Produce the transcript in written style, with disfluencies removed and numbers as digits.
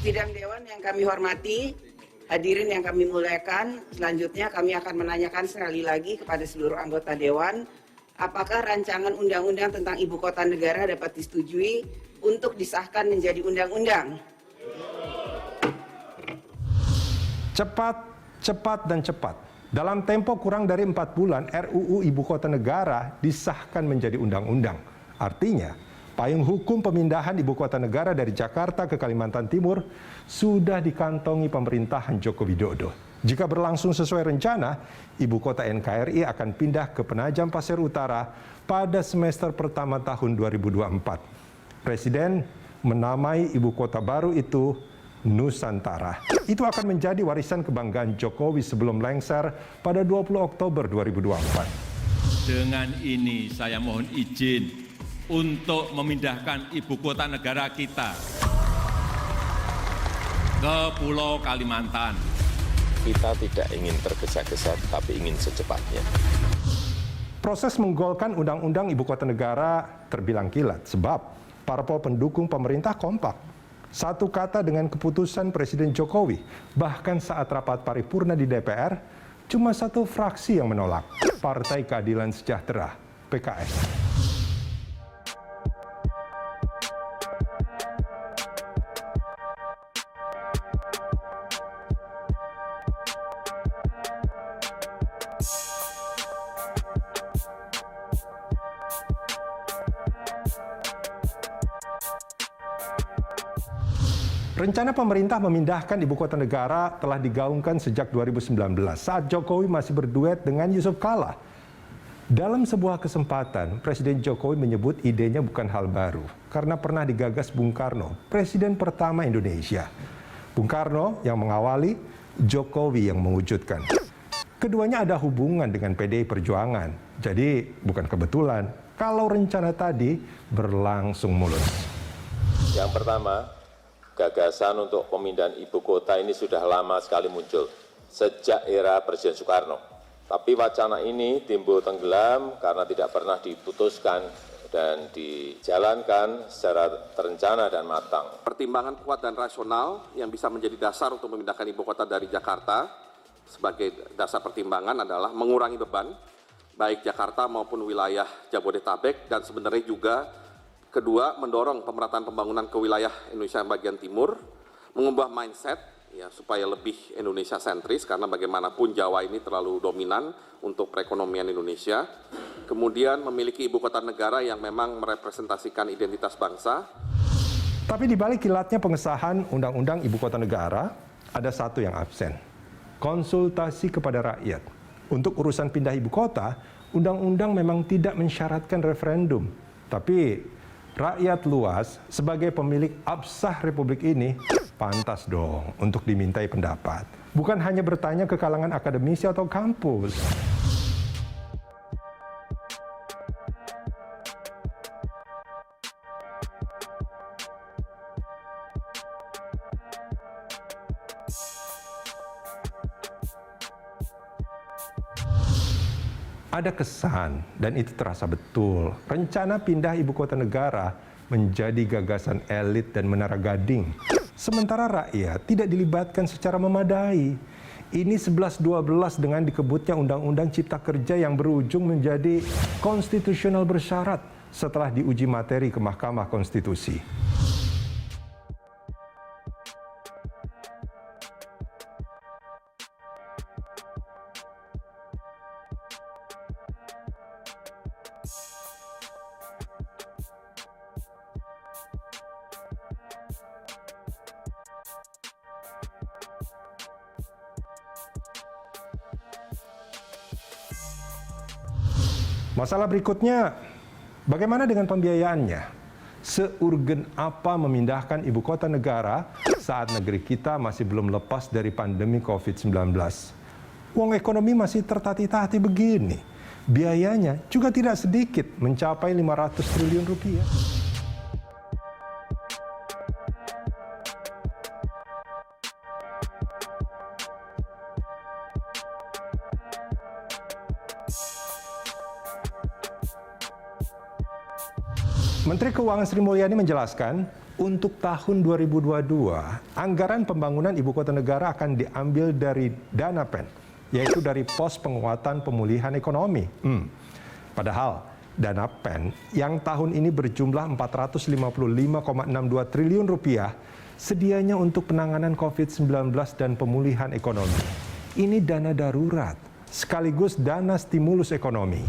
Sidang Dewan yang kami hormati, hadirin yang kami muliakan, selanjutnya kami akan menanyakan sekali lagi kepada seluruh anggota Dewan, apakah rancangan undang-undang tentang Ibu Kota Negara dapat disetujui untuk disahkan menjadi undang-undang? Cepat, dan cepat. Dalam tempo kurang dari 4 bulan, RUU Ibu Kota Negara disahkan menjadi undang-undang. Artinya, payung hukum pemindahan Ibu Kota Negara dari Jakarta ke Kalimantan Timur sudah dikantongi pemerintahan Joko Widodo. Jika berlangsung sesuai rencana, Ibu Kota NKRI akan pindah ke Penajam Pasir Utara pada semester pertama tahun 2024. Presiden menamai Ibu Kota baru itu Nusantara. Itu akan menjadi warisan kebanggaan Jokowi sebelum lengser pada 20 Oktober 2024. Dengan ini saya mohon izin untuk memindahkan Ibu Kota Negara kita ke Pulau Kalimantan. Kita tidak ingin tergesa-gesa, tapi ingin secepatnya. Proses menggolkan Undang-Undang Ibu Kota Negara terbilang kilat, sebab parpol pendukung pemerintah kompak. Satu kata dengan keputusan Presiden Jokowi, bahkan saat rapat paripurna di DPR, cuma satu fraksi yang menolak, Partai Keadilan Sejahtera, PKS. Rencana pemerintah memindahkan Ibu Kota Negara telah digaungkan sejak 2019 saat Jokowi masih berduet dengan Yusuf Kala. Dalam sebuah kesempatan, Presiden Jokowi menyebut idenya bukan hal baru karena pernah digagas Bung Karno, Presiden pertama Indonesia. Bung Karno yang mengawali, Jokowi yang mewujudkan. Keduanya ada hubungan dengan PDI Perjuangan, jadi bukan kebetulan kalau rencana tadi berlangsung mulus. Yang pertama, gagasan untuk pemindahan ibu kota ini sudah lama sekali muncul, sejak era Presiden Soekarno. Tapi wacana ini timbul tenggelam karena tidak pernah diputuskan dan dijalankan secara terencana dan matang. Pertimbangan kuat dan rasional yang bisa menjadi dasar untuk memindahkan ibu kota dari Jakarta sebagai dasar pertimbangan adalah mengurangi beban, baik Jakarta maupun wilayah Jabodetabek, dan sebenarnya juga kedua, mendorong pemerataan pembangunan ke wilayah Indonesia bagian timur, mengubah mindset ya supaya lebih Indonesia sentris karena bagaimanapun Jawa ini terlalu dominan untuk perekonomian Indonesia. Kemudian memiliki ibu kota negara yang memang merepresentasikan identitas bangsa. Tapi di balik kilatnya pengesahan Undang-Undang Ibu Kota Negara, ada satu yang absen. Konsultasi kepada rakyat. Untuk urusan pindah ibu kota, undang-undang memang tidak mensyaratkan referendum. Tapi rakyat luas sebagai pemilik absah Republik ini pantas dong untuk dimintai pendapat. Bukan hanya bertanya ke kalangan akademisi atau kampus. Ada kesan, dan itu terasa betul, rencana pindah ibu kota negara menjadi gagasan elit dan menara gading. Sementara rakyat tidak dilibatkan secara memadai. Ini 11-12 dengan dikebutnya Undang-Undang Cipta Kerja yang berujung menjadi konstitusional bersyarat setelah diuji materi ke Mahkamah Konstitusi. Masalah berikutnya, bagaimana dengan pembiayaannya? Seurgen apa memindahkan ibu kota negara saat negeri kita masih belum lepas dari pandemi COVID-19? Uang ekonomi masih tertati-tati begini. Biayanya juga tidak sedikit, mencapai 500 triliun rupiah. Menteri Keuangan Sri Mulyani menjelaskan, untuk tahun 2022, anggaran pembangunan ibu kota negara akan diambil dari dana PEN, yaitu dari pos penguatan pemulihan ekonomi. Padahal dana PEN yang tahun ini berjumlah 455,62 triliun rupiah sedianya untuk penanganan COVID-19 dan pemulihan ekonomi. Ini dana darurat sekaligus dana stimulus ekonomi.